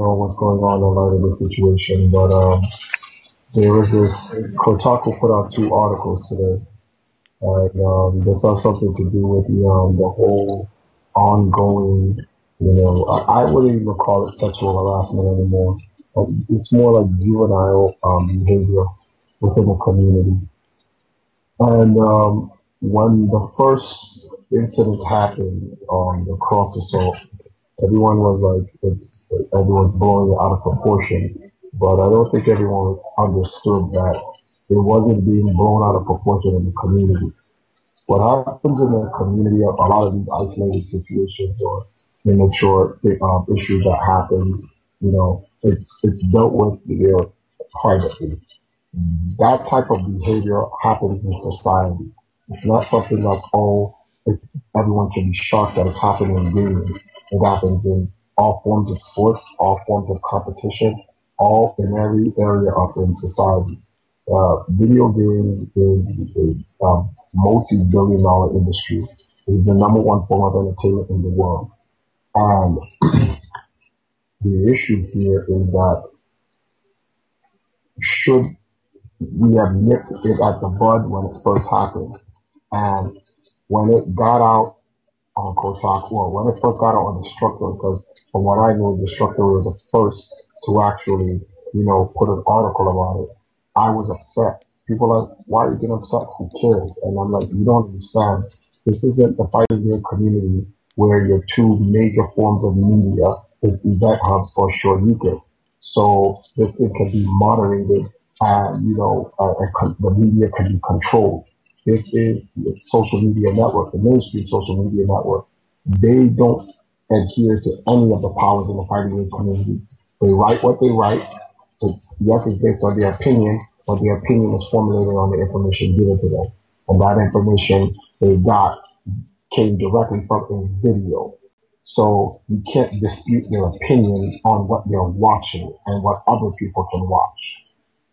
know what's going on in light of the situation, but there was this Kotaku put out two articles today, and this has something to do with the whole ongoing, I wouldn't even call it sexual harassment anymore. It's more like juvenile behavior within the community. And when the first incident happened, the cross assault, everyone was like, everyone's blowing it out of proportion. But I don't think everyone understood that it wasn't being blown out of proportion in the community. What happens in the community, a lot of these isolated situations or immature issues that happens, it's dealt with privately. That type of behavior happens in society. It's not something that's everyone should be shocked that it's happening in gaming. It happens in all forms of sports, all forms of competition, all in every area of in society. Video games is a multi-billion-dollar industry. It's the number one form of entertainment in the world. And the issue here is that should we have nipped it at the bud when it first happened, and when it got out on Kotaku, or when it first got out on Destructor, because from what I know, Destructor was the first to actually, put an article about it. I was upset. People are like, why are you getting upset? Who cares? And I'm like, you don't understand. This isn't the fighting game community where your two major forms of media is event hubs or Shoryuken. So this thing can be moderated and, the media can be controlled. This is the social media network, the mainstream social media network. They don't adhere to any of the powers in the fighting game community. They write what they write. It's based on their opinion, but their opinion is formulated on the information given to them. And that information they got came directly from a video. So you can't dispute their opinion on what they're watching and what other people can watch.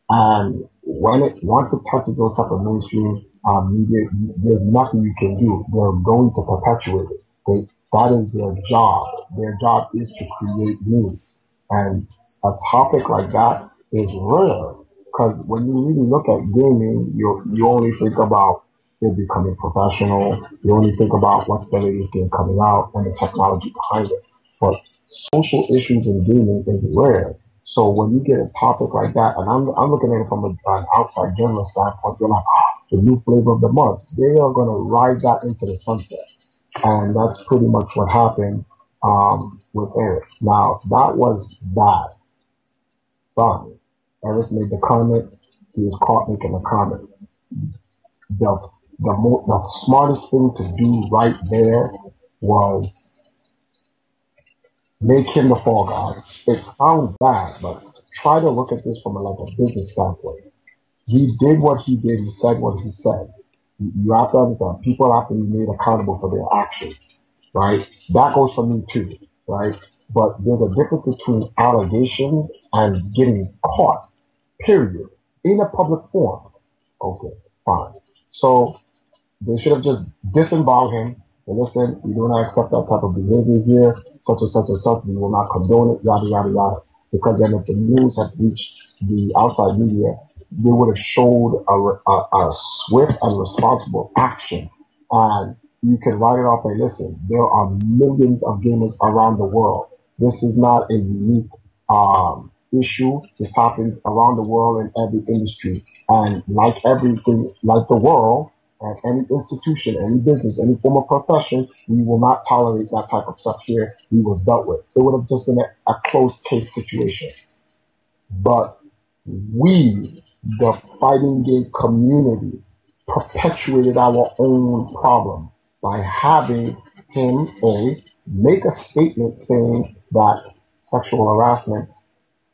And once it touches those type of mainstream media, there's nothing you can do. They're going to perpetuate it. That is their job. Their job is to create news. And a topic like that is rare, because when you really look at gaming, you only think about it becoming professional. You only think about what's the latest game coming out and the technology behind it. But social issues in gaming is rare. So when you get a topic like that, and I'm looking at it from an outside journalist standpoint, you're like, the new flavor of the month. They are going to ride that into the sunset. And that's pretty much what happened with Eris. Now, that was bad. Fine. Eris made the comment. He was caught making the comment. The smartest thing to do right there was make him the fall guy. It sounds bad, but try to look at this from a business standpoint. He did what he did. He said what he said. You have to understand, people have to be made accountable for their actions, right? That goes for me too, right? But there's a difference between allegations and getting caught, period, in a public forum. Okay, fine. So they should have just disemboweled him. And listen, we do not accept that type of behavior here, such and such and such. We will not condone it, yada, yada, yada. Because then if the news had reached the outside media, they would have showed a swift and responsible action. And you can write it off and listen, there are millions of gamers around the world. This is not a unique issue. This happens around the world in every industry. And like everything, like the world, and any institution, any business, any form of profession, we will not tolerate that type of stuff here. We were dealt with. It would have just been a closed case situation. But we, the fighting game community, perpetuated our own problem by having him make a statement saying that sexual harassment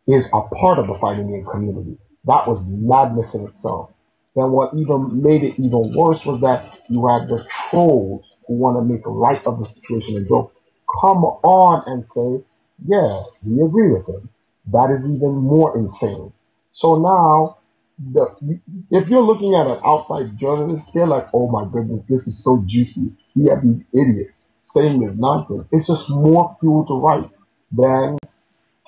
is a part of the fighting game community. That was madness in itself. Then what even made it even worse was that you had the trolls who want to make light of the situation and go, come on and say, yeah, we agree with him. That is even more insane. So now, if you're looking at an outside journalist, they're like, oh my goodness, this is so juicy. You have these idiots saying this nonsense. It's just more fuel to write than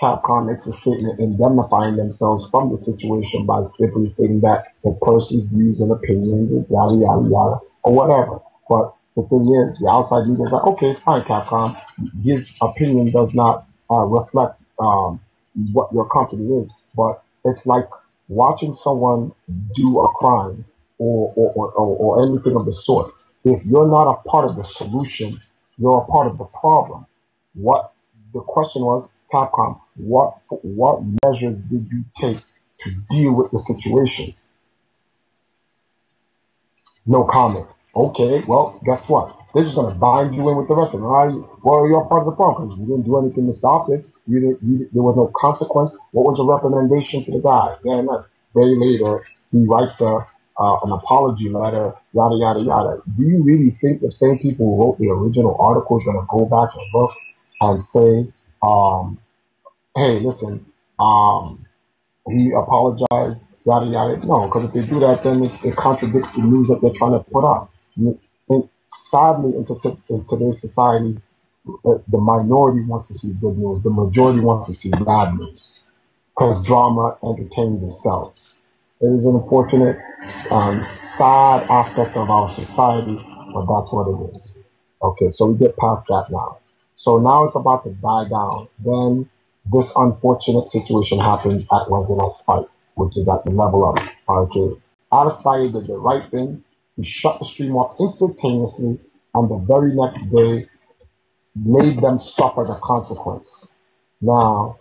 Capcom makes a statement indemnifying themselves from the situation by simply saying that the person's views and opinions and yada yada yada or whatever. But the thing is, the outside media is like, okay, fine, Capcom, his opinion does not reflect what your company is. But it's like watching someone do a crime or anything of the sort. If you're not a part of the solution, you're a part of the problem. What the question was, Capcom, what measures did you take to deal with the situation? No comment. Okay, well, guess what? They're just gonna bind you in with the rest of them. Well, you're part of the problem because you didn't do anything to stop it. There was no consequence. What was the recommendation to the guy? Yeah, no. Very later, he writes an apology letter, yada yada yada. Do you really think the same people who wrote the original article is gonna go back and look and say, hey, listen, he apologized, yada yada. No, because if they do that, then it contradicts the news that they're trying to put out. And sadly, in today's society, the minority wants to see good news. The majority wants to see bad news because drama entertains and sells. It is an unfortunate, sad aspect of our society, but that's what it is. Okay, so we get past that now. So now it's about to die down. Then this unfortunate situation happens at Wednesday night's fight, which is at the level of Arcadia. Alex Valle did the right thing. He shut the stream off instantaneously, and the very next day made them suffer the consequence. Now,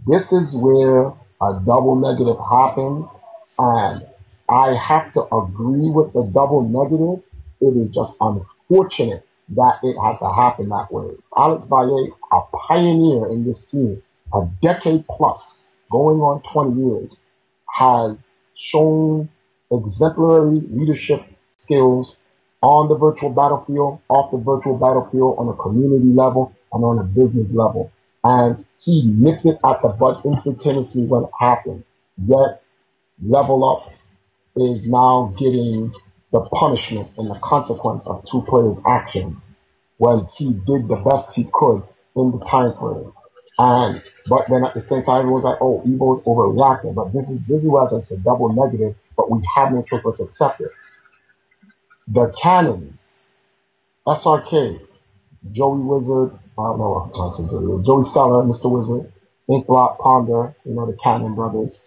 this is where a double negative happens, and I have to agree with the double negative. It is just unfortunate that it had to happen that way. Alex Valle, a pioneer in this scene, a decade plus, going on 20 years, has shown exemplary leadership skills on the virtual battlefield, off the virtual battlefield, on a community level, and on a business level. And he nipped it at the bud instantaneously when it happened. Yet, Level Up is now getting the punishment and the consequence of two players' actions when he did the best he could in the time frame. But then at the same time, everyone's like, "Oh, Evo's overreacting." But this is why it's a double negative. But we have no choice but to accept it. The cannons, SRK, Joey Wizard, I don't know, Joey Seller, Mr. Wizard, Inkblot, Ponder, the Cannon brothers.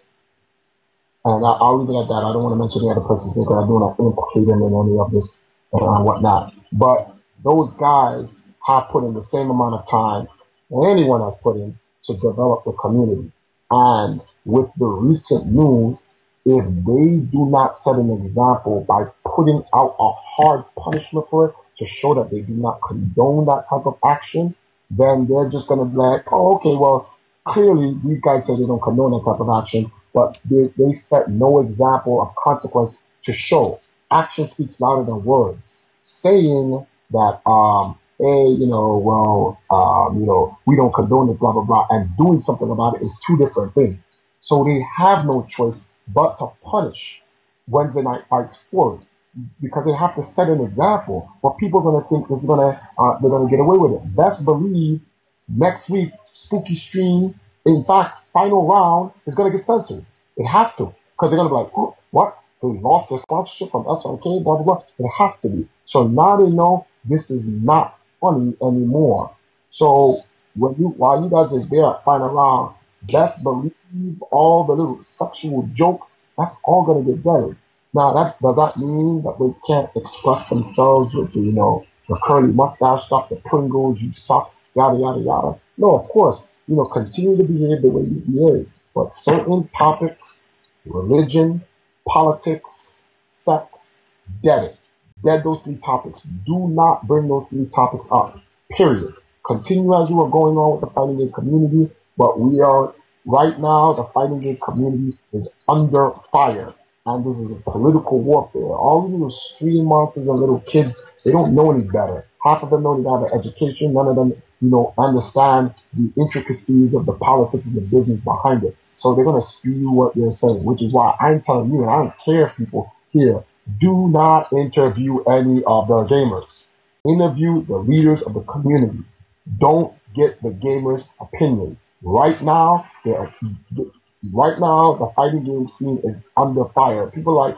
And I'll leave it at that. I don't want to mention the other person's name because I don't want to implicate them in any of this and whatnot. But those guys have put in the same amount of time anyone has put in to develop the community. And with the recent news, if they do not set an example by putting out a hard punishment for it to show that they do not condone that type of action, then they're just going to be like, oh, okay, well, clearly these guys say they don't condone that type of action, but they set no example of consequence to show. Action speaks louder than words. Saying that, hey, we don't condone it, blah, blah, blah, and doing something about it is two different things. So they have no choice but to punish Wednesday night fights for it because they have to set an example. But people are going to think they're going to get away with it. Best believe next week, Spooky Stream, in fact, final round is going to get censored. It has to because they're going to be like, oh, what? They lost their sponsorship from SRK, blah, blah, blah. It has to be. So now they know this is not funny anymore. So while you guys are there at final round, best believe all the little sexual jokes, that's all going to get better. Now, does that mean that they can't express themselves with the curly mustache stuff, the Pringles, you suck, yada, yada, yada? No, of course, continue to behave the way you behave. But certain topics, religion, politics, sex, dead it. Dead those three topics. Do not bring those three topics up. Period. Continue as you are going on with the fighting game community, but we are right now, the fighting game community is under fire. And this is a political warfare. All these little stream monsters and little kids, they don't know any better. Half of them don't even have an education. None of them, understand the intricacies of the politics and the business behind it. So they're going to spew what they're saying, which is why I'm telling you, and I don't care if people here, do not interview any of the gamers. Interview the leaders of the community. Don't get the gamers' opinions. Right now, the fighting game scene is under fire. People are like,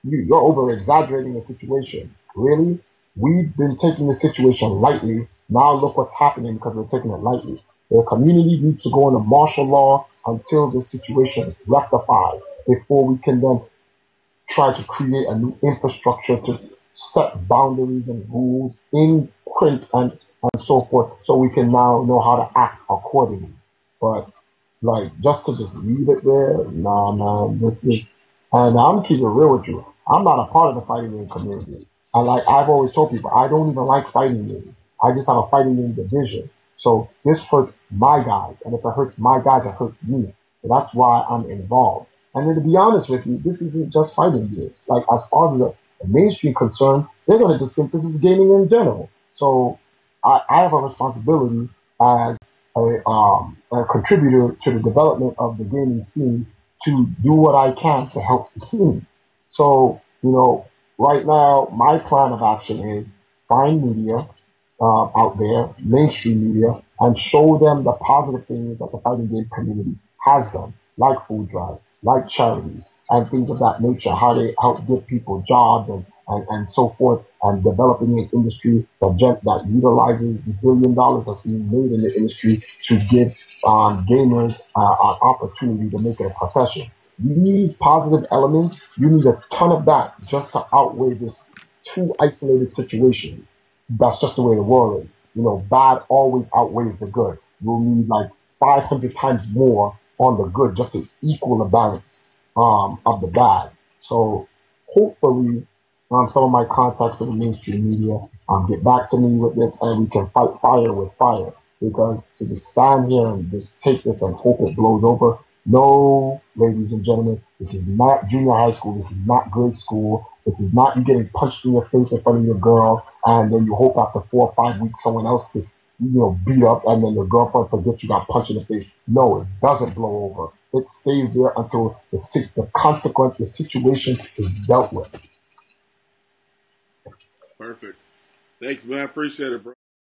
you're over exaggerating the situation. Really? We've been taking the situation lightly. Now look what's happening because we're taking it lightly. The community needs to go into martial law until this situation is rectified before we can then try to create a new infrastructure to set boundaries and rules in print and so forth so we can now know how to act accordingly. But like just to just leave it there, nah man, this is and I'm keeping it real with you. I'm not a part of the fighting game community. And like I've always told people, I don't even like fighting games. I just have a fighting game division. So this hurts my guys. And if it hurts my guys, it hurts me. So that's why I'm involved. And then to be honest with you, this isn't just fighting games. Like as far as the mainstream concerned, they're gonna just think this is gaming in general. So I have a responsibility as a contributor to the development of the gaming scene to do what I can to help the scene. So, right now, my plan of action is find media out there, mainstream media, and show them the positive things that the fighting game community has done, like food drives, like charities, and things of that nature, how they help give people jobs and so forth, and developing an industry that utilizes the $1 billion that's being made in the industry to give gamers an opportunity to make it a profession. These positive elements, you need a ton of that just to outweigh this two isolated situations. That's just the way the world is. Bad always outweighs the good. You'll need like 500 times more on the good just to equal the balance of the bad. So hopefully, some of my contacts in the mainstream media get back to me with this, and we can fight fire with fire. Because to just stand here and just take this and hope it blows over, no, ladies and gentlemen, this is not junior high school. This is not grade school. This is not you getting punched in your face in front of your girl, and then you hope after 4 or 5 weeks someone else gets beat up, and then your girlfriend forgets you got punched in the face. No, it doesn't blow over. It stays there until the consequence, the situation is dealt with. Perfect. Thanks, man. I appreciate it, bro.